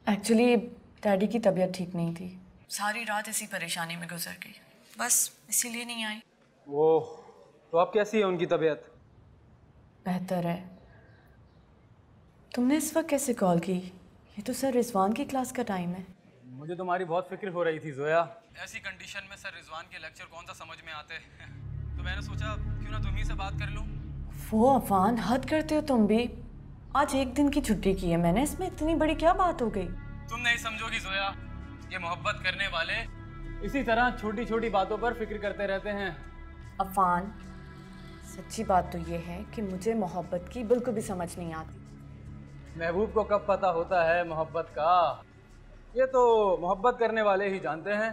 Actually daddy की तबीयत ठीक नहीं थी, सारी रात इसी परेशानी में गुजर गई, बस इसीलिए नहीं आई। ओह, तो अब कैसी है उनकी तबीयत? बेहतर है। तुमने इस वक्त कैसे कॉल की? ये तो सर रिजवान की क्लास का टाइम है। मुझे तुम्हारी बहुत फिक्र हो रही थी जोया। ऐसी कंडीशन में सर रिजवान के लेक्चर कौन सा समझ में आते तो मैंने सोचा क्यों ना तुम्ही से बात कर लूं। वो अफान, हद करते हो तुम भी। आज एक दिन की छुट्टी की है मैंने, इसमें इतनी बड़ी क्या बात हो गई? तुम नहीं समझोगी जोया, ये मोहब्बत करने वाले इसी तरह छोटी छोटी बातों पर फिक्र करते रहते हैं। अफान, सच्ची बात तो ये है कि मुझे मोहब्बत की बिल्कुल भी समझ नहीं आती। महबूब को कब पता होता है मोहब्बत का, ये तो मोहब्बत करने वाले ही जानते हैं।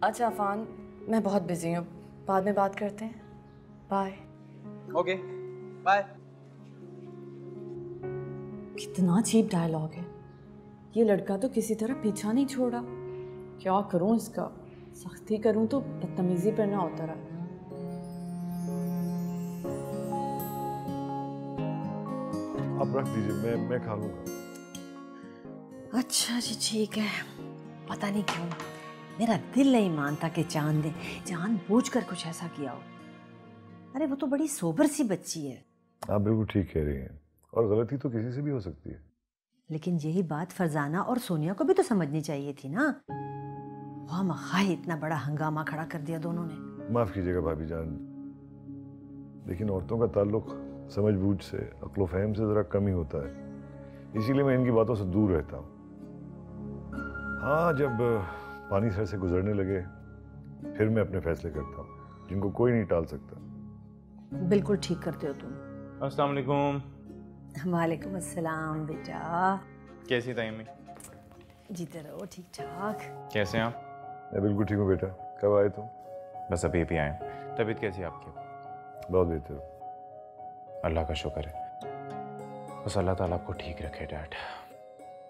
अच्छा अफान, मैं बहुत बिजी हूँ, बाद में बात करते हैं। बाय। Okay bye. कितना चीप डायलॉग है। ये लड़का तो किसी तरह पीछा नहीं छोड़ा। क्या करूं इसका? सख्ती करूं तो बदतमीजी पर ना उतर आए। आप रख दीजिए, मैं खा लूंगा। अच्छा जी ठीक है। पता नहीं क्यों मेरा दिल नहीं मानता कि चांद ने जानबूझकर कुछ ऐसा किया हो। अरे वो तो बड़ी सोबर सी बच्ची है। आप बिल्कुल ठीक कह रही हैं, और गलती तो किसी से भी हो सकती है। लेकिन यही बात फरजाना और सोनिया को भी तो समझनी चाहिए थी ना। वाह मखाई इतना बड़ा हंगामा खड़ा कर दिया दोनों ने। माफ कीजिएगा भाभी जान, लेकिन औरतों का ताल्लुक समझ-बूझ से, अक्ल फहम से जरा कम ही होता है, इसीलिए मैं इनकी बातों से दूर रहता हूँ। हाँ, जब पानी सर से गुजरने लगे फिर मैं अपने फैसले करता हूँ, जिनको कोई नहीं टाल सकता। बिल्कुल ठीक करते हो तुम। अस्सलाम वालेकुम। वालेकुम अस्सलाम बेटा। कैसी थी अम्मी? जीते रहो ठीक ठाक। कैसे हैं आप? मैं बिल्कुल ठीक हूँ बेटा। कब आए तुम? बस अभी भी आए। तबीयत कैसी है आपकी? बहुत बेहतर हो। अल्लाह का शुक्र है। बस अल्लाह ताला आपको ठीक रखे डैड।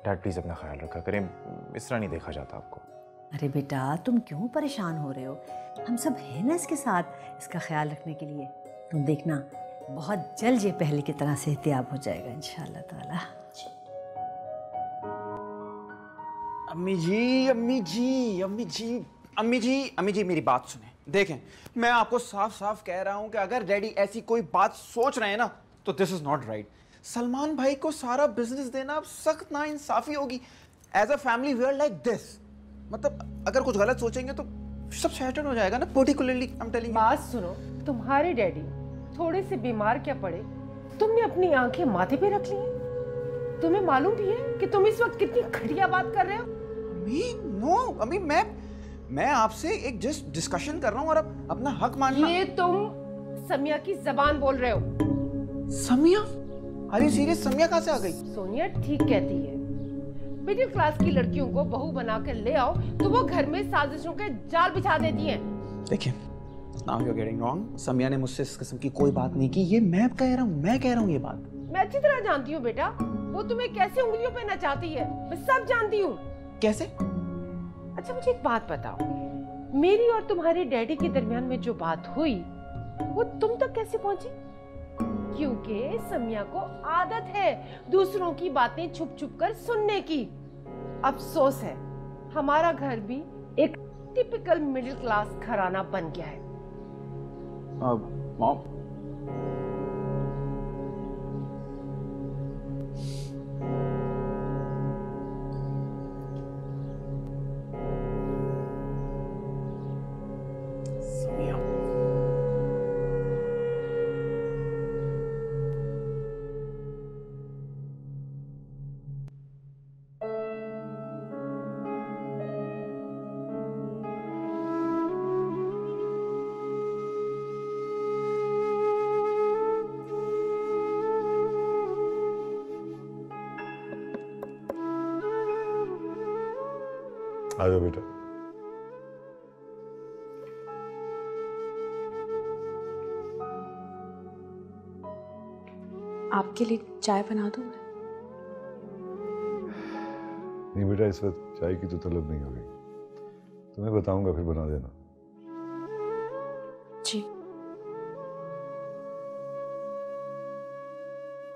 डैड प्लीज़ अपना ख्याल रखा करें, इस तरह नहीं देखा जाता आपको। अरे बेटा तुम क्यों परेशान हो रहे हो? हम सब हैं ना इसके साथ, इसका ख्याल रखने के लिए। तुम देखना बहुत जल्द ये पहले की तरह सेहतियाब हो जाएगा इंशाअल्लाह ताला। अम्मी जी, अम्मी जी, अम्मी जी, अम्मी जी, अम्मी जी मेरी बात सुने। देखें, मैं आपको साफ साफ कह रहा हूं कि अगर डैडी ऐसी कोई बात सोच रहे हैं ना तो this is not right. Salman भाई को सारा बिजनेस देना अब सख्त नाइंसाफी होगी। As a family we are like this. मतलब अगर कुछ गलत सोचेंगे तो सब सेटल हो जाएगा ना। Particularly I am telling. बात सुनो, तुम्हारे डैडी थोड़े से बीमार क्या पड़े, तुमने अपनी आंखें माथे पे रख ली हैं। तुम्हें मालूम भी है कि तुम इस वक्त कितनी घटिया बात कर रहे हो। अम्मी नो, अम्मी मैं आपसे एक जस्ट डिस्कशन कर रहा हूं और अब अपना हक मानना। ये तुम समिया की जबान बोल रहे हो। समिया? अरे सीरियस, समिया कहां से आ गई? सोनिया ठीक कहती है, मिडिल क्लास की लड़कियों को बहू बना कर ले आओ तो वो घर में साजिशों के जाल बिछा देती हैं। देखिए, now you are getting wrong. Samiya ने मुझसे इस किस्म की कोई बात नहीं की। ये मैं कह रहा हूँ ये बात। मैं अच्छी तरह जानती हूँ बेटा, वो तुम्हें कैसे उंगलियों पे नचाती है, मैं सब जानती हूँ। कैसे? अच्छा मुझे एक बात बताओ, मेरी और तुम्हारे डैडी के दरमियान में जो बात हुई वो तुम तक कैसे पहुंची? क्योंकि समिया को आदत है दूसरों की बातें छुप छुप कर सुनने की। अफसोस है हमारा घर भी एक टिपिकल मिडिल क्लास घराना बन गया है। मॉम, आ जाओ बेटा। आपके लिए चाय बना दूं मैं? नहीं बेटा, इस वक्त चाय की तो तलब नहीं होगी, तुम्हें बताऊंगा फिर बना देना। जी।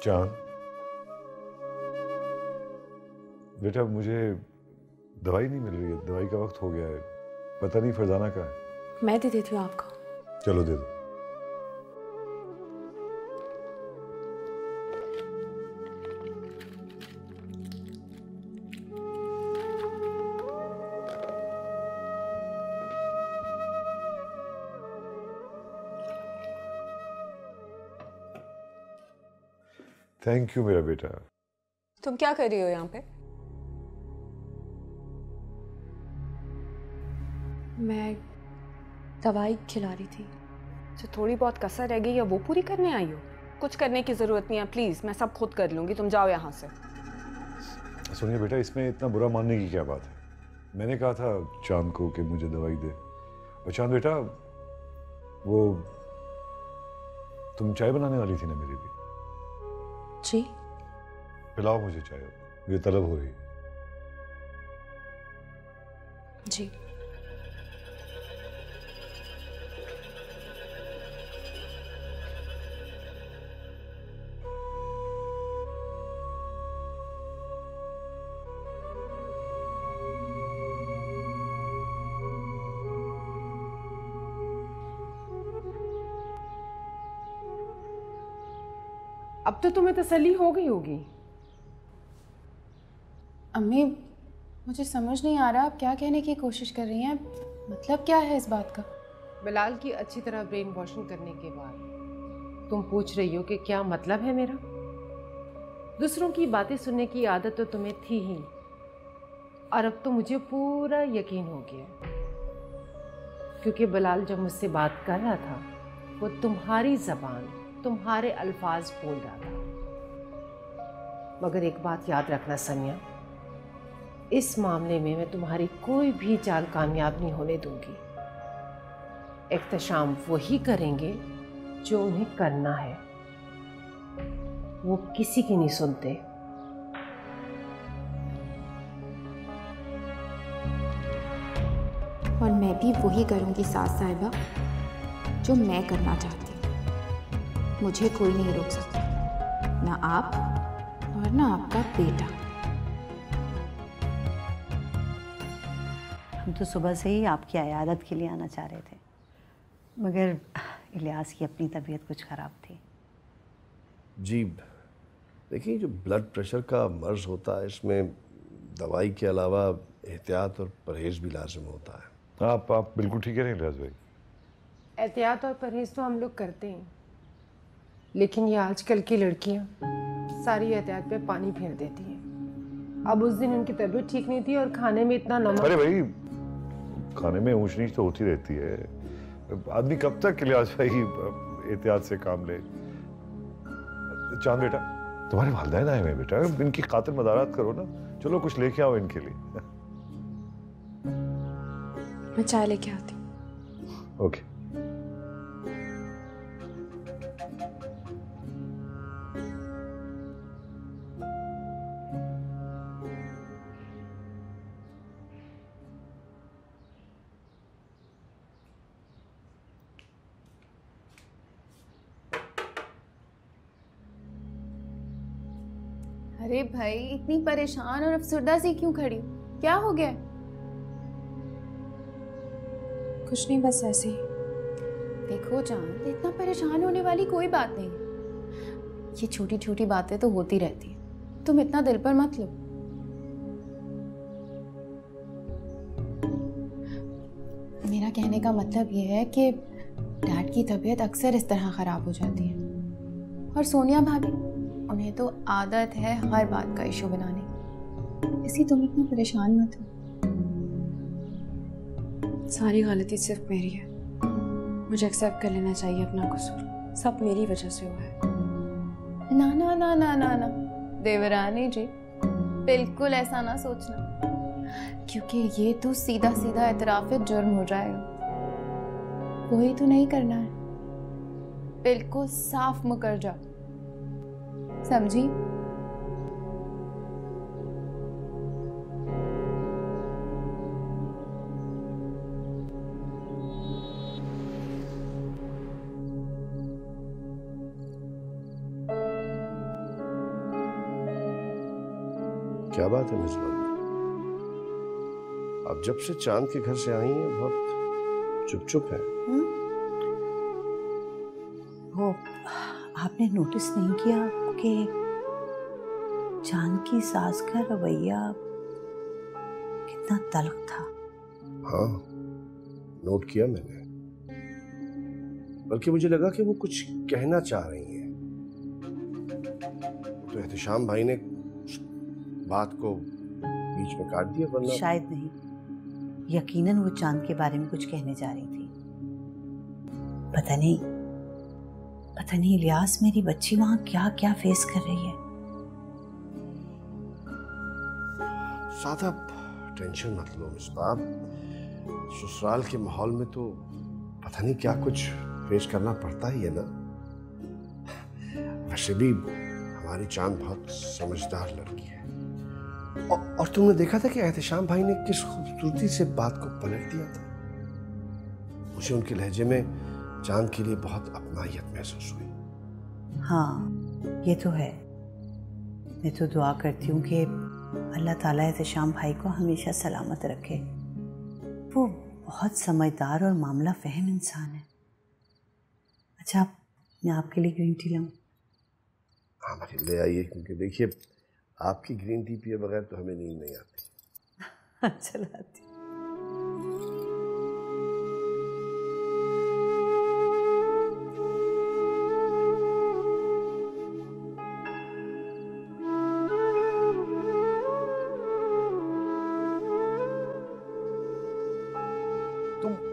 चांद, बेटा मुझे दवाई नहीं मिल रही है, दवाई का वक्त हो गया है, पता नहीं फरजाना कहाँ है। मैं दे देती हूँ आपको। चलो दे दो। थैंक यू मेरा बेटा। तुम क्या कर रही हो यहाँ पे? मैं दवाई खिला रही थी। जो थोड़ी बहुत कसर रह गई है वो पूरी करने आई हो? कुछ करने की ज़रूरत नहीं है, प्लीज़, मैं सब खुद कर लूँगी, तुम जाओ यहाँ से। सुनिए बेटा, इसमें इतना बुरा मानने की क्या बात है? मैंने कहा था चांद को कि मुझे दवाई दे। और चांद बेटा, वो तुम चाय बनाने वाली थी ना मेरे लिए? जी। पिलाओ मुझे चाय, मुझे तलब हो रही है। जी। अब तो तुम्हें तसल्ली हो गई होगी। अम्मी, मुझे समझ नहीं आ रहा आप क्या कहने की कोशिश कर रही हैं, मतलब क्या है इस बात का? बिलाल की अच्छी तरह ब्रेन वॉशिंग करने के बाद तुम पूछ रही हो कि क्या मतलब है मेरा? दूसरों की बातें सुनने की आदत तो तुम्हें थी ही, और अब तो मुझे पूरा यकीन हो गया, क्योंकि बिलाल जब मुझसे बात कर रहा था वो तुम्हारी जबान, तुम्हारे अल्फाज बोल रहा था। मगर एक बात याद रखना समिया, इस मामले में मैं तुम्हारी कोई भी चाल कामयाब नहीं होने दूंगी। एहतशाम वही करेंगे जो उन्हें करना है, वो किसी की नहीं सुनते। और मैं भी वही करूंगी सास साहिबा जो मैं करना चाहती हूँ। मुझे कोई नहीं रोक सकता, ना आप और ना आपका बेटा। हम तो सुबह से ही आपकी अयादत के लिए आना चाह रहे थे, मगर इलियास की अपनी तबीयत कुछ ख़राब थी। जी देखिए, जो ब्लड प्रेशर का मर्ज़ होता है इसमें दवाई के अलावा एहतियात और परहेज़ भी लाजिम होता है। आप बिल्कुल ठीक कह रहे हैं इलियास भाई। एहतियात और परहेज तो हम लोग करते हैं, लेकिन ये आजकल की लड़कियां सारी एहतियात पे पानी फेर देती हैं। अब उस दिन उनकी तबीयत ठीक नहीं थी और खाने में इतना नमक। अरे भाई, खाने में ऊंच नीच तो होती रहती है, आदमी कब तक इलियास भाई एहतियात से काम ले। चांद बेटा, तुम्हारे वालिदैन आए हुए हैं बेटा, इनकी खातिर मदारात करो ना, चलो कुछ लेके आओ इनके लिए। मैं चाय लेके आती हूँ। ओके। अरे भाई, इतनी परेशान और अफसरदा सी क्यों खड़ी? क्या हो गया? कुछ नहीं, बस ऐसे ही। देखो चांद, इतना परेशान होने वाली कोई बात नहीं, ये छोटी छोटी बातें तो होती रहती हैं, तुम इतना दिल पर मत लो। मेरा कहने का मतलब ये है कि डैड की तबीयत अक्सर इस तरह खराब हो जाती है, और सोनिया भाभी, उन्हें तो आदत है हर बात का इशू बनाने की, इसलिए तुम इतना परेशान मत हो। सारी गलती सिर्फ मेरी है, मुझे एक्सेप्ट कर लेना चाहिए अपना कसूर, सब मेरी वजह से हुआ है। ना ना ना ना ना ना देवरानी जी, बिल्कुल ऐसा ना सोचना, क्योंकि ये तो सीधा सीधा एतराफ़ जुर्म हो जाएगा। वही तो नहीं करना है, बिल्कुल साफ मुकर जाओ, समझी? क्या बात है मिस बाबू? आप जब से चांद के घर से आई हैं बहुत चुप चुप है। वो आपने नोटिस नहीं किया कि चांद की सास का रवैया कितना तल्ख था? हाँ, नोट किया मैंने, बल्कि मुझे लगा कि वो कुछ कहना चाह रही हैं। तो एहतशाम भाई ने बात को बीच में काट दिया, वरना शायद नहीं, यकीनन वो चांद के बारे में कुछ कहने जा रही थी। पता नहीं इलियास, मेरी बच्ची वहां क्या क्या फेस कर रही है। ज्यादा टेंशन मत लो मिस बाब, ससुराल के माहौल में तो पता नहीं क्या कुछ फेस करना पड़ता ही है ना। वैसे भी हमारी चांद बहुत समझदार लड़की है। और तुमने देखा था कि एहतशाम भाई ने किस खूबसूरती से बात को पलट दिया था। मुझे उनके लहजे में चांद के लिए बहुत अपनाहियत महसूस हुई। हाँ, ये तो है। मैं तो दुआ करती हूँ कि अल्लाह ताला एहतशाम भाई को हमेशा सलामत रखे। वो बहुत समझदार और मामला फहम इंसान है। अच्छा, मैं आपके लिए ग्रीन टी लाऊं? हाँ भाई ले आइए, क्योंकि देखिए आपकी ग्रीन टी पिए बगैर तो हमें नींद नहीं आती। चला आती।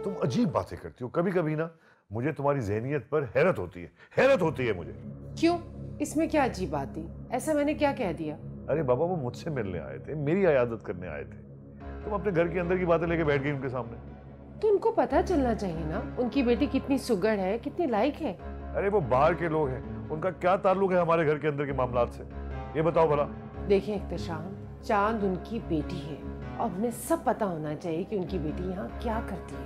तुम अजीब बातें करती हो। कभी कभी ना मुझे तुम्हारी ज़हनियत पर हैरत होती है मुझे। क्यों? इसमें क्या अजीब बात थी? ऐसा मैंने क्या कह दिया? अरे बाबा, वो मुझसे मिलने आए थे, मेरी इयादत करने आए थे। तुम अपने घर के अंदर की बातें लेके बैठ गई उनके सामने। तो उनको पता चलना चाहिए ना उनकी बेटी कितनी सुगड़ है, कितनी लायक है। अरे वो बाहर के लोग हैं, उनका क्या ताल्लुक है हमारे घर के अंदर के मामलात से, ये बताओ भला। देखिए एहतशाम, चांद उनकी बेटी है और उन्हें सब पता होना चाहिए कि उनकी बेटी यहाँ क्या करती है।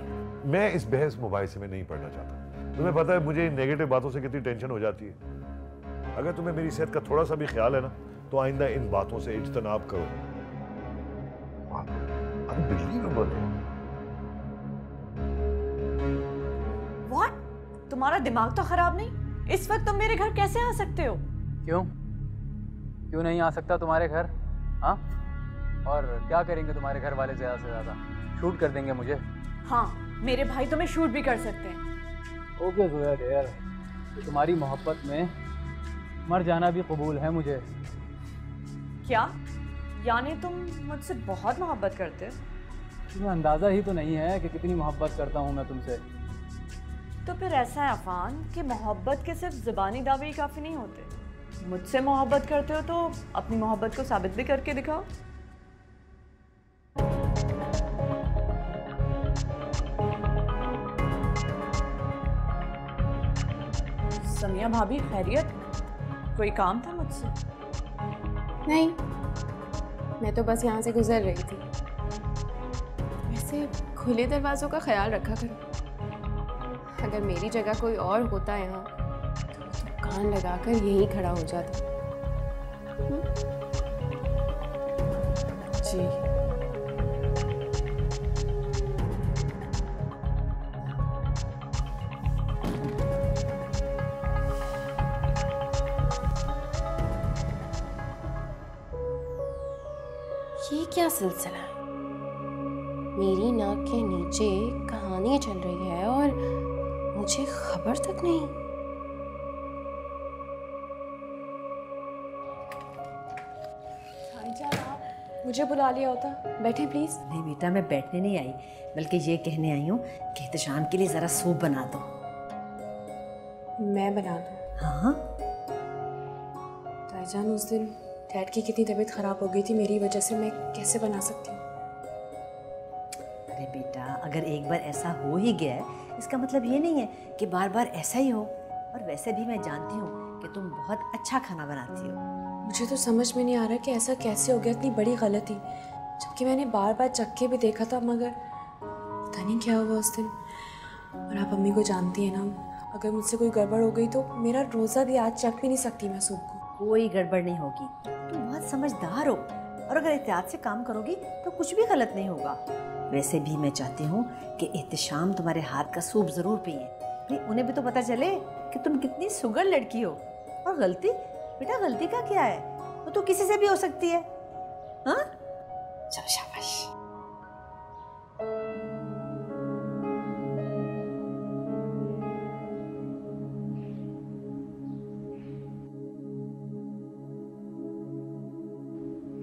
मैं इस बहस मुबाहिसे में नहीं पढ़ना चाहता। तुम्हें पता है मुझे इन नेगेटिव बातों से कितनी टेंशन हो जाती है। अगर तुम्हें मेरी सेहत का थोड़ा सा भी ख्याल है ना, तो आइंदा इन बातों से इज्तनाब करो। अनबिलीवेबल। व्हाट? तुम्हारा दिमाग तो खराब नहीं? इस वक्त तुम मेरे घर कैसे आ सकते हो? क्यों नहीं आ सकता तुम्हारे घर? हाँ, और क्या करेंगे तुम्हारे घर वाले? ज़्यादा से ज़्यादा शूट कर देंगे मुझे। हाँ, मेरे भाई तुम्हें शूट भी कर सकते हैं। ओके जोया डियर, तुम्हारी मोहब्बत में मर जाना भी कबूल है मुझे। क्या? यानी तुम मुझसे बहुत मोहब्बत करते हो? तुम्हें अंदाज़ा ही तो नहीं है कि कितनी मोहब्बत करता हूँ मैं तुमसे। तो फिर ऐसा है अफान कि मोहब्बत के सिर्फ ज़ुबानी दावे ही काफ़ी नहीं होते। मुझसे मोहब्बत करते हो तो अपनी मोहब्बत को साबित भी करके दिखाओ। समिया भाभी, खैरियत? कोई काम था मुझसे? नहीं, मैं तो बस यहाँ से गुजर रही थी। वैसे खुले दरवाज़ों का ख्याल रखा करो। अगर मेरी जगह कोई और होता यहाँ तो कान लगाकर यहीं खड़ा हो जाता। जी। ये क्या सिलसिला है? मेरी नाक के नीचे कहानी चल रही है और मुझे खबर तक नहीं। मुझे बुला लिया होता। बैठे प्लीज। नहीं बेटा, मैं बैठने नहीं आई, बल्कि ये कहने आई हूँ कि एहतशाम के लिए जरा सूप बना दो। मैं बना दूँ? हाँ। ताईजान, उस दिन डैड की कितनी तबीयत खराब हो गई थी मेरी वजह से, मैं कैसे बना सकती हूँ? अरे बेटा, अगर एक बार ऐसा हो ही गया है, इसका मतलब ये नहीं है कि बार बार ऐसा ही हो। और वैसे भी मैं जानती हूँ कि तुम बहुत अच्छा खाना बनाती हो। मुझे तो समझ में नहीं आ रहा कि ऐसा कैसे हो गया, इतनी बड़ी गलती, जबकि मैंने बार बार चख के भी देखा था, मगर पता नहीं क्या हुआ उस दिन। और आप अम्मी को जानती है ना, अगर मुझसे कोई गड़बड़ हो गई तो मेरा रोज़ा भी आज चख भी नहीं सकती मैं सूप को। कोई गड़बड़ नहीं होगी, तुम बहुत समझदार हो। और अगर एहतियात से काम करोगी तो कुछ भी गलत नहीं होगा। वैसे भी मैं चाहती हूँ कि एहतशाम तुम्हारे हाथ का सूप जरूर पिए। भाई उन्हें भी तो पता चले कि तुम कितनी सुगर लड़की हो। और गलती बेटा, गलती का क्या है, वो तो किसी से भी हो सकती है। हाँ चलो शाबाश।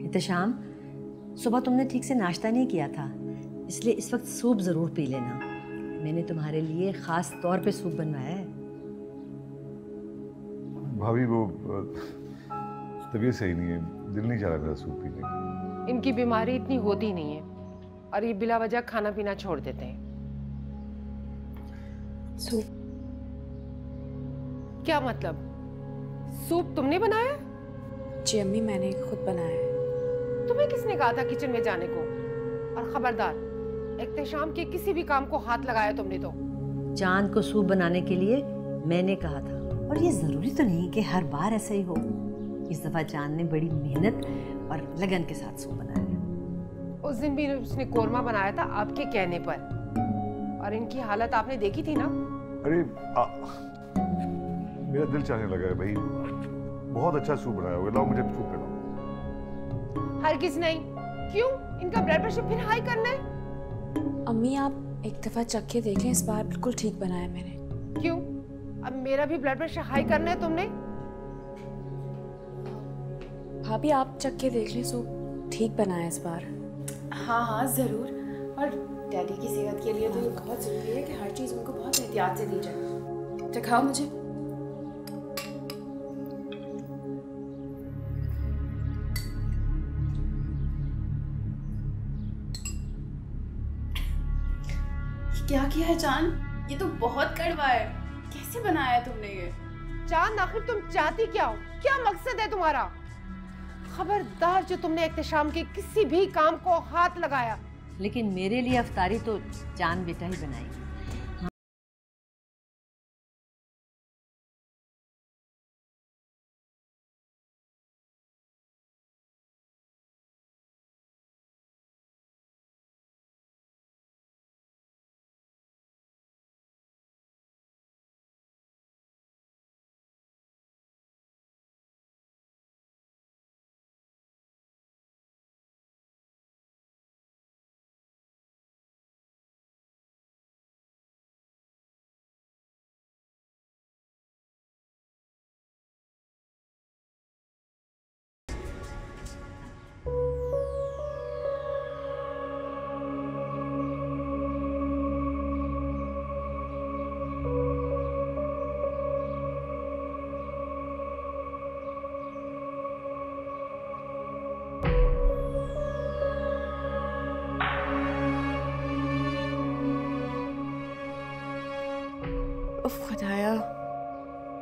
एहतशाम, सुबह तुमने ठीक से नाश्ता नहीं किया था, इसलिए इस वक्त सूप जरूर पी लेना। मैंने तुम्हारे लिए खास तौर पे सूप बनवाया है। भाभी वो तबीयत सही नहीं है, दिल नहीं चाह रहा मेरा सूप पीने का। इनकी बीमारी इतनी होती नहीं है और ये बिला वजह खाना पीना छोड़ देते हैं। सूप? क्या मतलब? सूप तुमने बनाया? जी अम्मी, मैंने खुद बनाया है। तुम्हें किसने कहा था किचन में जाने को? और खबरदार, एहतशाम के किसी भी काम को हाथ लगाया तुमने तो। चांद को सूप बनाने के लिए मैंने कहा था, और ये जरूरी तो नहीं कि हर बार ऐसा ही हो। इस दफा चांद ने बड़ी मेहनत और लगन के साथ सूप बनाया है। उस दिन भी उसने कोरमा बनाया था आपके कहने पर, और इनकी हालत आपने देखी थी ना। अरे मेरा दिल चाहने लगा है भाई, बहुत अच्छा सूप बनाया हुआ है, लाओ मुझे सूप पिलाओ। हरगिज नहीं। क्यों? इनका ब्लड प्रेशर फिर हाई करना है? अम्मी आप एक दफा चख के देखें, इस बार बिल्कुल ठीक बनाया मैंने। क्यों? अब मेरा भी ब्लड प्रेशर हाई करना है तुमने? भाभी आप चख के देख लें, सूप ठीक बनाया इस बार। हाँ हाँ ज़रूर। और डैडी की सेहत के लिए तो ये बहुत ज़रूरी है कि हर चीज़ उनको बहुत एहतियात से दी जाए। चखाओ मुझे। क्या किया है चांद? ये तो बहुत कड़वा है। कैसे बनाया है तुमने ये? चांद आखिर तुम चाहती क्या हो? क्या मकसद है तुम्हारा? खबरदार जो तुमने एहतशाम के किसी भी काम को हाथ लगाया। लेकिन मेरे लिए अफ्तारी तो चांद बेटा ही बनाएगी। उफ खुदाया,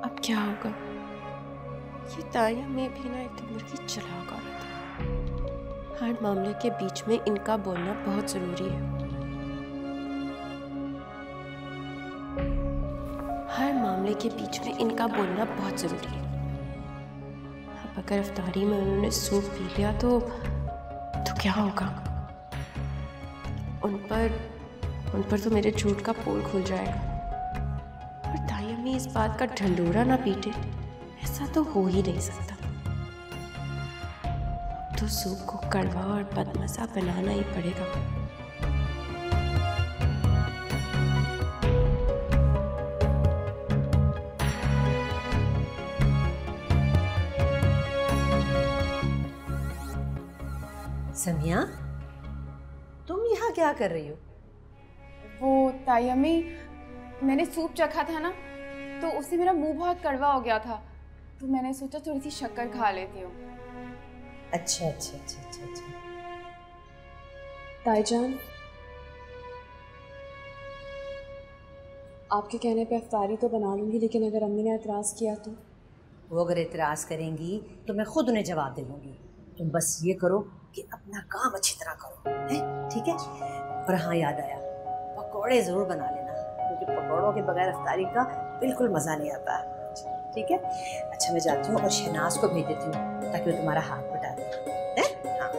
अब क्या होगा? ये ताया में भी ना एक नंबर की चालाक औरत है। हर मामले के बीच में इनका बोलना बहुत जरूरी है। हर मामले के बीच में इनका बोलना बहुत जरूरी है। अब अगर अफ्तारी में उन्होंने सूप पी लिया तो क्या होगा? उन पर तो मेरे झूठ का पोल खुल जाएगा। और ताई अम्मी इस बात का ढंढोरा ना पीटे, ऐसा तो हो ही नहीं सकता। तो सूप को कड़वा और बदमज़ा बनाना ही पड़ेगा। समिया, तुम यहाँ क्या कर रही हो? वो ताई अम्मी, मैंने सूप चखा था ना, तो उससे मेरा मुंह बहुत कड़वा हो गया था, तो मैंने सोचा थोड़ी सी शक्कर खा लेती हूँ। अच्छा अच्छा अच्छा अच्छा अच्छा। ताईजान, आपके कहने पे अफ्तारी तो बना लूंगी, लेकिन अगर अम्मी ने एतराज़ किया तो? वो अगर एतराज़ करेंगी तो मैं खुद उन्हें जवाब दे दूँगी। तुम बस ये करो कि अपना काम अच्छी तरह करो, है? ठीक है? और हाँ, याद आया, पकौड़े ज़रूर बना लेना, क्योंकि पकौड़ों के बगैर अफ्तारी का बिल्कुल मज़ा नहीं आता। ठीक है? अच्छा, मैं जाती हूँ और शहनाज को भेज देती हूँ ताकि वो तुम्हारा हाथ बटा दे। हाँ।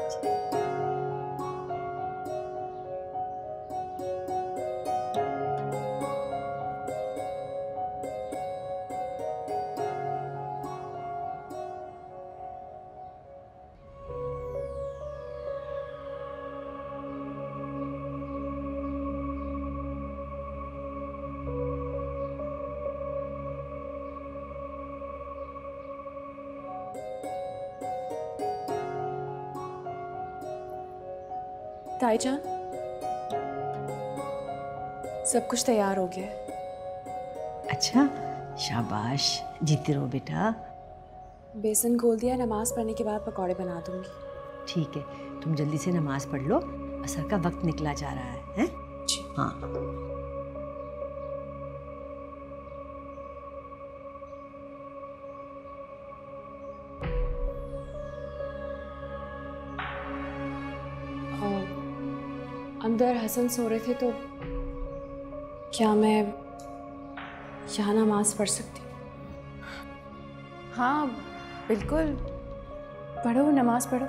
ताईजान, सब कुछ तैयार हो गया है। अच्छा, शाबाश, जीते रहो बेटा। बेसन खोल दिया, नमाज पढ़ने के बाद पकौड़े बना दूंगी। ठीक है, तुम जल्दी से नमाज पढ़ लो, असर का वक्त निकला जा रहा है, हैं? जी। हाँ। अंदर हसन सो रहे थे, तो क्या मैं यहाँ नमाज पढ़ सकती हूँ? हाँ बिल्कुल, पढ़ो, नमाज पढ़ो।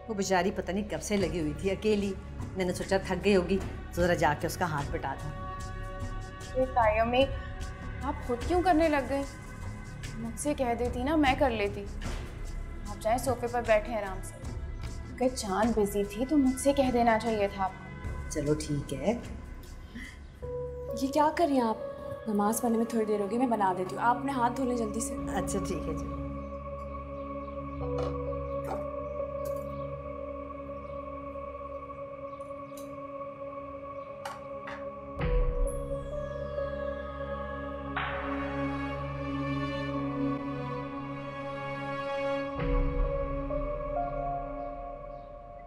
वो बेचारी पता नहीं कब से लगी हुई थी अकेली। मैंने सोचा थक गई होगी तो जरा जाके उसका हाथ बटा दूं। ताया में आप खुद क्यों करने लग गए? मुझसे कह देती ना, मैं कर लेती। आप जाए सोफे पर बैठे आराम से। अगर चांद बिजी थी तो मुझसे कह देना चाहिए था आपको। चलो ठीक है। ये क्या कर रही हैं आप? नमाज पढ़ने में थोड़ी देर होगी, मैं बना देती हूँ। आप अपने हाथ धो लें जल्दी से। अच्छा ठीक है जी।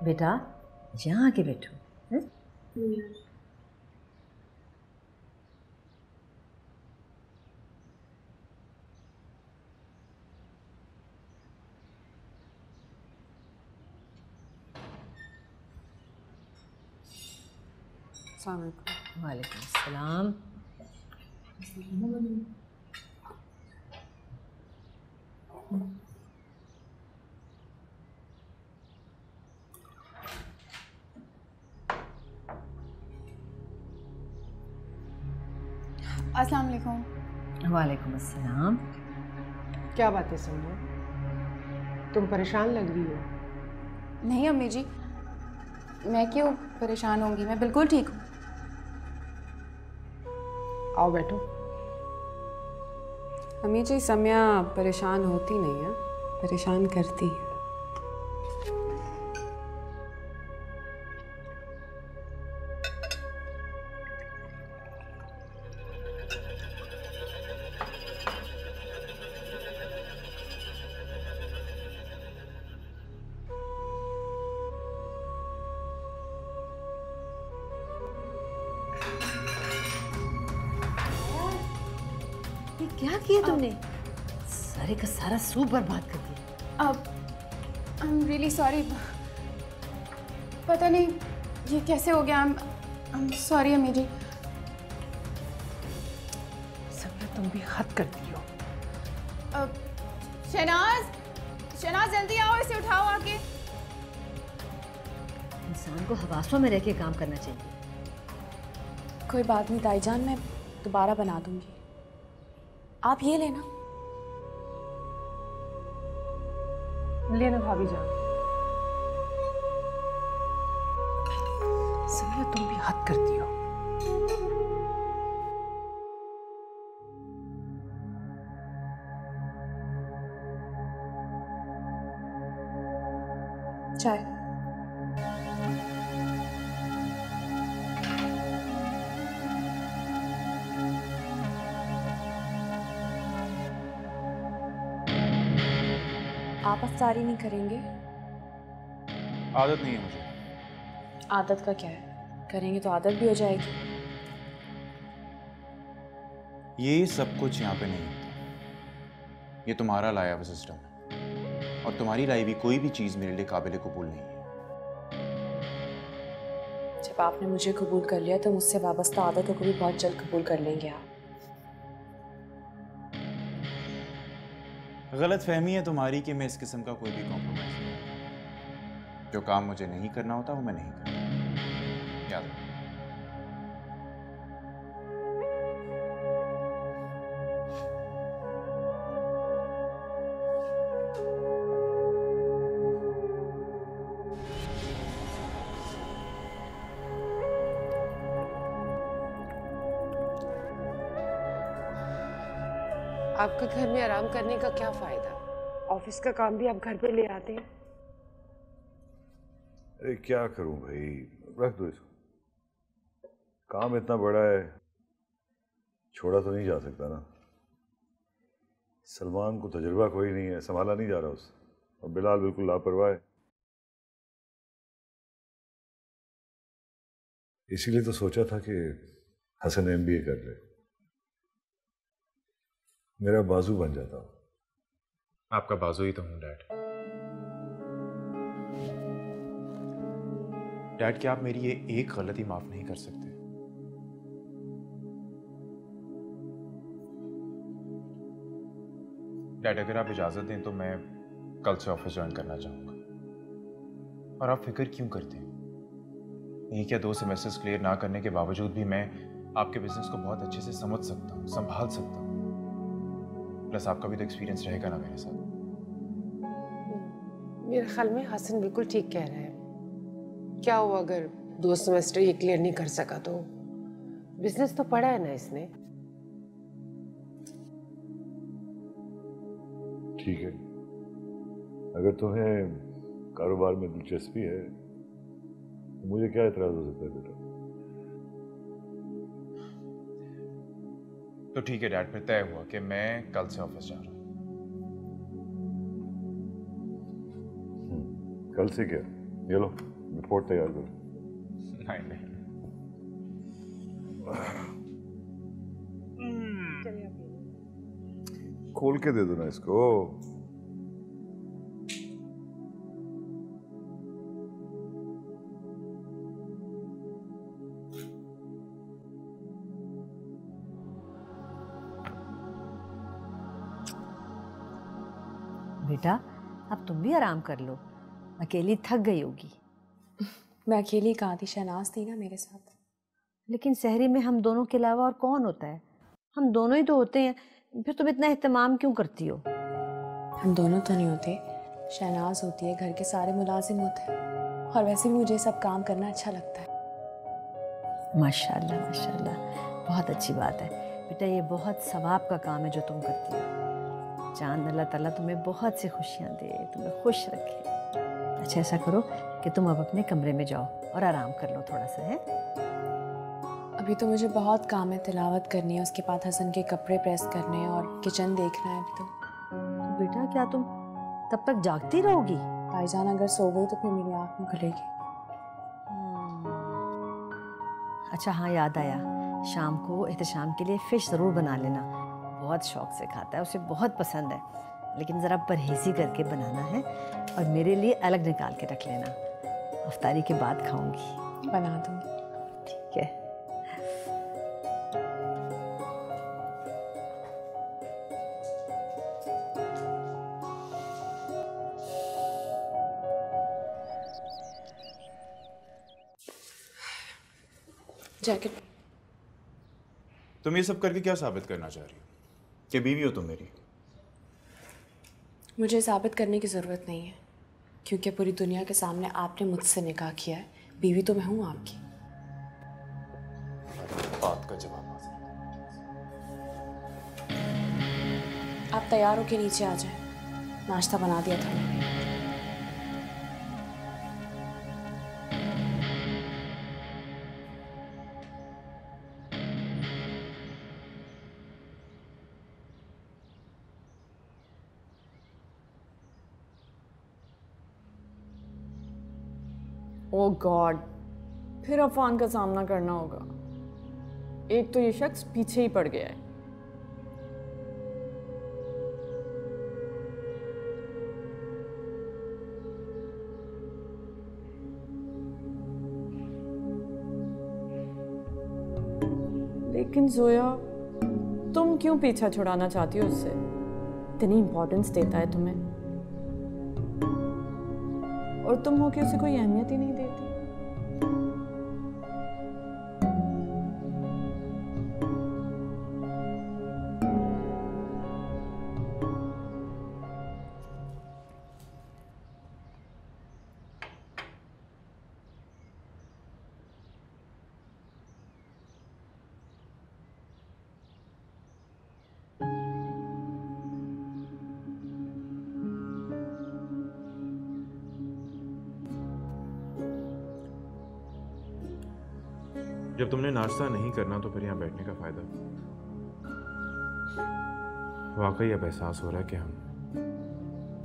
बेटा यहाँ आके बैठो। वालेकुम अस्सलाम। अस्सलाम वालेकुम। वालेकुम अस्सलाम। क्या बात है समझो, तुम परेशान लग रही हो। नहीं अम्मी जी, मैं क्यों परेशान होंगी, मैं बिल्कुल ठीक हूँ। आओ बैठो। अम्मी जी, सम्या परेशान होती नहीं है, परेशान करती है। ये क्या किया तुमने? सारे का सारा सूप बर्बाद कर दिया। अब आई एम रियली सॉरी, पता नहीं ये कैसे हो गया। आई एम सॉरी अम्मी जी। सम्या तुम भी हद करती हो। शहनाज जल्दी आओ, इसे उठाओ आके। इंसान को हवासों में रह के काम करना चाहिए। कोई बात नहीं ताईजान, मैं दोबारा बना दूंगी। आप ये लेना। लेना भाभी जान। सम्या तुम भी हद करती हो। चाय। आप अफ्तारी नहीं करेंगे? आदत नहीं है मुझे। आदत का क्या है, करेंगे तो आदत भी हो जाएगी। ये सब कुछ यहाँ पे नहीं होता। ये तुम्हारा लाया हुआ सिस्टम है, और तुम्हारी लाई हुई कोई भी चीज़ मेरे लिए काबिल कबूल नहीं है। जब आपने मुझे कबूल कर लिया तो मुझसे वाबस्ता आदतों को भी बहुत जल्द कबूल कर लेंगे आप। गलत फहमी है तुम्हारी कि मैं इस किस्म का कोई भी कॉम्प्रोमाइज नहीं। जो काम मुझे नहीं करना होता वो मैं नहीं करता, याद रखो। आपका घर में आराम करने का क्या फायदा? ऑफिस का काम भी आप घर पे ले आते हैं। अरे क्या करूं भाई, रख दो इसको। काम इतना बड़ा है, छोड़ा तो नहीं जा सकता ना। सलमान को तजुर्बा कोई नहीं है, संभाला नहीं जा रहा उससे, और बिलाल बिल्कुल लापरवाह है। इसीलिए तो सोचा था कि हसन MBA कर ले, मेरा बाजू बन जाता। आपका बाजू ही तो हूं डैड। डैड, क्या आप मेरी ये एक गलती माफ नहीं कर सकते? डैड, अगर आप इजाजत दें तो मैं कल से ऑफिस ज्वाइन करना चाहूंगा। और आप फिक्र क्यों करते हैं? नहीं क्या 2 सेमेस्टर्स क्लियर ना करने के बावजूद भी मैं आपके बिजनेस को बहुत अच्छे से समझ सकता हूँ, संभाल सकता हूँ। प्लस आपका भी तो एक्सपीरियंस रहेगा ना मेरे साथ। मेरे ख्याल में हसन बिल्कुल ठीक कह रहा है। क्या हुआ अगर 2 सेमेस्टर ये क्लियर नहीं कर सका तो? बिजनेस तो पढ़ा है ना इसने। ठीक है, अगर तुम्हें कारोबार में दिलचस्पी है तो मुझे क्या एतराज हो सकता है बेटा। तो ठीक है डैड, फिर तय हुआ कि मैं कल से ऑफिस जा रहा हूँ। कल से क्या, ये लो रिपोर्ट तैयार करो। नहीं खोल के दे दो ना इसको। बेटा अब तुम भी आराम कर लो, अकेली थक गई होगी। मैं अकेली कहाँ थी, शहनाज थी ना मेरे साथ। लेकिन सहरी में हम दोनों के अलावा और कौन होता है? हम दोनों ही तो होते हैं, फिर तुम इतना एहतमाम क्यों करती हो? हम दोनों तो नहीं होते, शहनाज होती है, घर के सारे मुलाजिम होते हैं, और वैसे भी मुझे सब काम करना अच्छा लगता है। माशाल्लाह माशाल्लाह, बहुत अच्छी बात है बेटा। ये बहुत सवाब का काम है जो तुम करती हो। चांद अल्लाह ताला तुम्हें बहुत सी खुशियाँ दे, तुम्हें खुश रखे। अच्छा ऐसा करो कि तुम अब अपने कमरे में जाओ और आराम कर लो थोड़ा सा, है? अभी तो मुझे बहुत काम है, तिलावत करनी है, उसके बाद हसन के कपड़े प्रेस करने हैं और किचन देखना है अभी तो। बेटा क्या तुम तब तक जागती रहोगी? भाईजान अगर सो गई तो फिर मेरी आँख में खुलेगी। अच्छा हाँ, याद आया, शाम को एहतशाम के लिए फ़िश ज़रूर बना लेना। बहुत शौक से खाता है, उसे बहुत पसंद है, लेकिन ज़रा परहेज़ी करके बनाना है, और मेरे लिए अलग निकाल के रख लेना। अफ्तारी के बाद खाऊंगी। बना दूंगी। ठीक है। जैकेट। तुम ये सब करके क्या साबित करना चाह रही हो? कि बीवी हो तुम मेरी? मुझे साबित करने की ज़रूरत नहीं है, क्योंकि पूरी दुनिया के सामने आपने मुझसे निकाह किया है। बीवी तो मैं हूँ आपकी। बात का जवाब। आप तैयार होके नीचे आ जाएं, नाश्ता बना दिया था मैंने। ओह गॉड, फिर अफवान का सामना करना होगा। एक तो ये शख्स पीछे ही पड़ गया है। लेकिन जोया, तुम क्यों पीछा छुड़ाना चाहती हो उससे? इतनी इम्पोर्टेंस देता है तुम्हें, और तुम हो के उसे कोई अहमियत ही नहीं देती। जब तुमने नाश्ता नहीं करना तो फिर यहाँ बैठने का फायदा। वाकई अब एहसास हो रहा है कि हम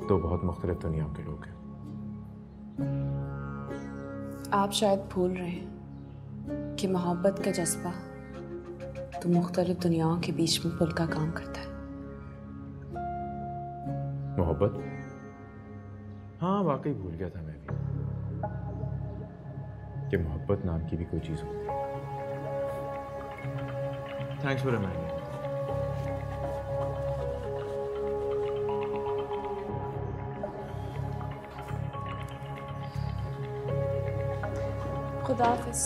तो बहुत मुख्तलिफ दुनियाओं के लोग हैं। आप शायद भूल रहे हैं कि मोहब्बत का जज्बा तो मुख्तलिफ दुनियाओं के बीच में पुल का काम करता है। मोहब्बत? हाँ, वाकई भूल गया था मैं भी कि मोहब्बत नाम की भी कोई चीज़ होती है। Thanks for reminding. खुदा हाफिज़।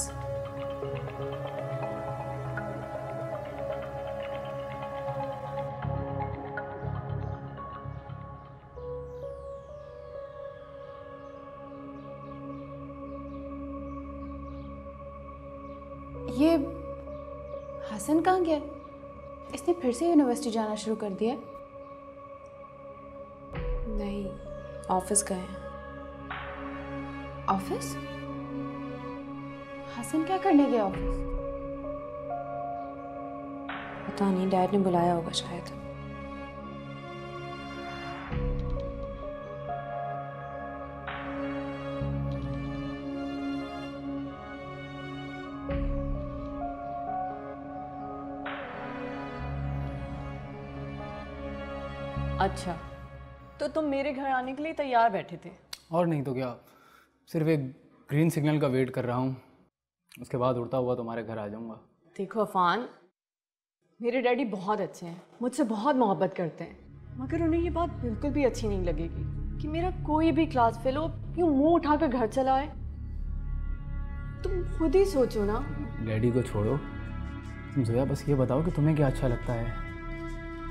ये हसन कहाँ गया? इसने फिर से यूनिवर्सिटी जाना शुरू कर दिया? नहीं, ऑफिस गए हैं। ऑफिस? हसन क्या करने गया ऑफिस? पता नहीं, डैड ने बुलाया होगा शायद। अच्छा, तो तुम मेरे घर आने के लिए तैयार बैठे थे? और नहीं तो क्या, सिर्फ एक ग्रीन सिग्नल का वेट कर रहा हूँ, उसके बाद उड़ता हुआ तुम्हारे घर आ जाऊँगा। देखो अफान, मेरे डैडी बहुत अच्छे हैं, मुझसे बहुत मोहब्बत करते हैं, मगर उन्हें ये बात बिल्कुल भी अच्छी नहीं लगेगी कि मेरा कोई भी क्लास फेलो यूँ मुंह उठाकर घर चला आए। तुम खुद ही सोचो ना। डैडी को छोड़ो, तुम ज़ोया बस ये बताओ कि तुम्हें क्या अच्छा लगता है?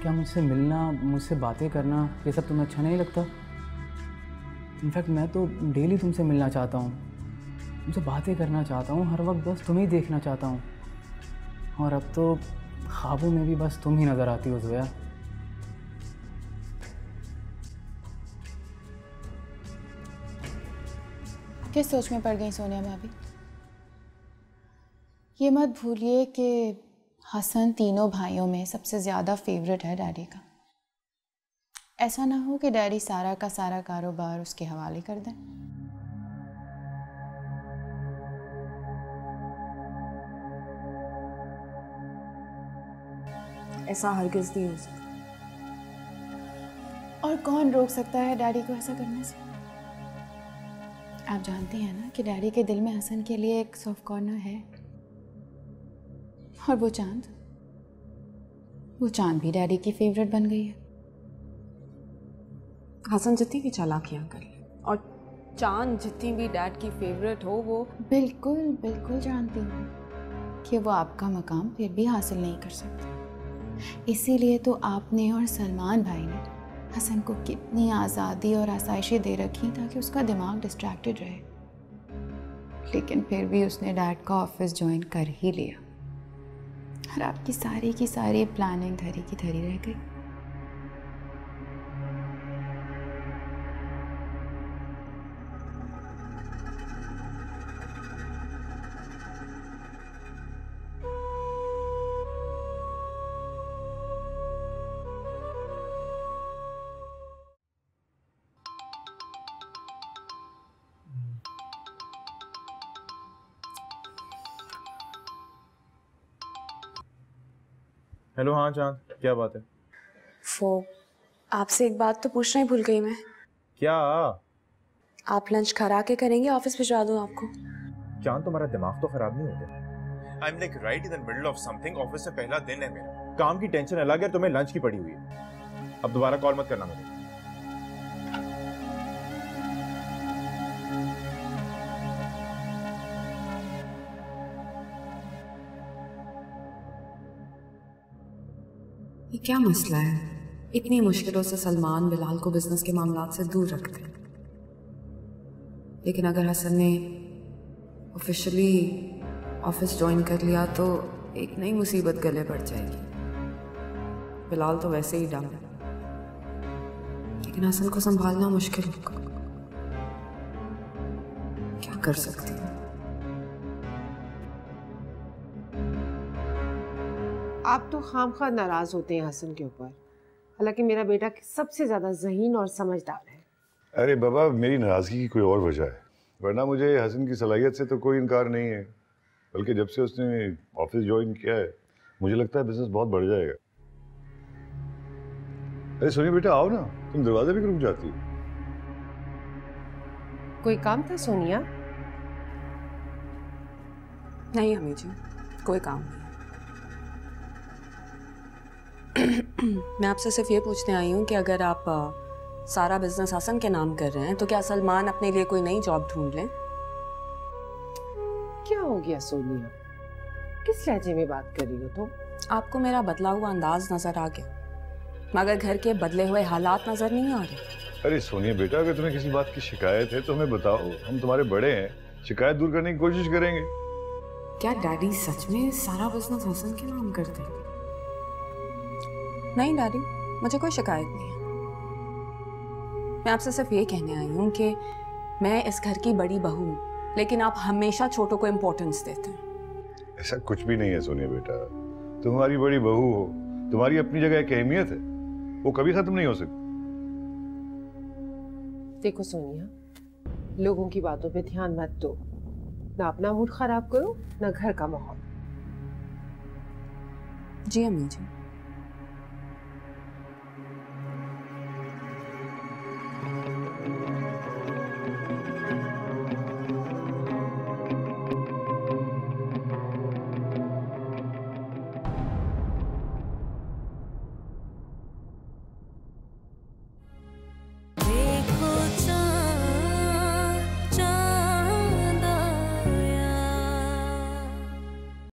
क्या मुझसे मिलना, मुझसे बातें करना, ये सब तुम्हें अच्छा नहीं लगता? इनफैक्ट मैं तो डेली तुमसे मिलना चाहता हूँ, तुमसे बातें करना चाहता हूँ, हर वक्त बस तुम्हें ही देखना चाहता हूँ। और अब तो ख्वाबों में भी बस तुम ही नज़र आती हो ज़ोया। किस सोच में पड़ गई सोनिया भाभी? ये मत भूलिए कि हसन तीनों भाइयों में सबसे ज़्यादा फेवरेट है डैडी का। ऐसा ना हो कि डैडी सारा का सारा कारोबार उसके हवाले कर दें। ऐसा हरगिज़ नहीं हो सकता। और कौन रोक सकता है डैडी को ऐसा करने से? आप जानती हैं ना कि डैडी के दिल में हसन के लिए एक सॉफ्ट कॉर्नर है। और वो चांद भी डैडी की फेवरेट बन गई है। हसन जितनी भी चालाकियाँ कर ले और चांद जितनी भी डैड की फेवरेट हो, वो बिल्कुल बिल्कुल जानती हूँ कि वो आपका मकाम फिर भी हासिल नहीं कर सकते। इसीलिए तो आपने और सलमान भाई ने हसन को कितनी आज़ादी और आसाइशें दे रखी ताकि उसका दिमाग डिस्ट्रैक्टेड रहे। लेकिन फिर भी उसने डैड का ऑफिस ज्वाइन कर ही लिया और आपकी सारी की सारी प्लानिंग धरी की धरी रह गई। हेलो, हाँ चांद, क्या बात है? वो आपसे एक बात तो पूछना ही भूल गई मैं। क्या? आप लंच घर आके करेंगे, ऑफिस भिजवा दूँ आपको? चांद, तुम्हारा दिमाग तो खराब नहीं हो गया? I am like right in the middle of something. Office से पहला दिन है मेरा, काम की टेंशन अलग है, तुम्हें लंच की पड़ी हुई है। अब दोबारा कॉल मत करना मुझे। ये क्या मसला है? इतनी मुश्किलों से सलमान बिलाल को बिजनेस के मामलात से दूर रखते हैं, लेकिन अगर हसन ने ऑफिशियली ऑफिस ज्वाइन कर लिया तो एक नई मुसीबत गले पड़ जाएगी। बिलाल तो वैसे ही डम है, लेकिन हसन को संभालना मुश्किल होगा। क्या कर सकती हूँ? आप तो खामखा नाराज होते हैं हसन के ऊपर, हालांकि मेरा बेटा सबसे ज्यादा ज़हीन और समझदार है। अरे बाबा, मेरी नाराजगी की कोई और वजह है, वरना मुझे हसन की सलाहियत से तो कोई इनकार नहीं है। बल्कि जब से उसने ऑफिस ज्वाइन किया है मुझे लगता है बिजनेस बहुत बढ़ जाएगा। अरे सोनिया बेटा आओ ना, तुम दरवाजे भी रुक जाती हो। कोई काम था सोनिया? नहीं अम्मी जी, कोई काम नहीं। मैं आपसे सिर्फ ये पूछने आई हूँ कि अगर आप सारा बिजनेस हसन के नाम कर रहे हैं तो क्या सलमान अपने लिए कोई नई जॉब ढूंढ लें? क्या हो गया सोनिया, किस लहजे में बात कर रही हो तुम? आपको मेरा बदला हुआ अंदाज नजर आ गया, मगर घर के बदले हुए हालात नजर नहीं आ रहे। अरे सोनिया बेटा, अगर तुम्हें किसी बात की शिकायत है तो हमें बताओ, हम तुम्हारे बड़े हैं, शिकायत दूर करने की कोशिश करेंगे। क्या डैडी सच में सारा बिजनेस हसन के नाम करते हैं? नहीं डैडी, मुझे कोई शिकायत नहीं है। मैं आपसे सिर्फ ये कहने आई हूँ कि मैं इस घर की बड़ी बहू हूँ, लेकिन आप हमेशा छोटों को इम्पोर्टेंस देते हैं। ऐसा कुछ भी नहीं है सोनिया बेटा, तुम हमारी बड़ी बहू हो, तुम्हारी अपनी जगह एक अहमियत है, वो कभी खत्म नहीं हो सकती। देखो सोनिया, लोगों की बातों पे ध्यान मत दो, ना अपना मूड खराब करो ना घर का माहौल। जी अम्मी जी।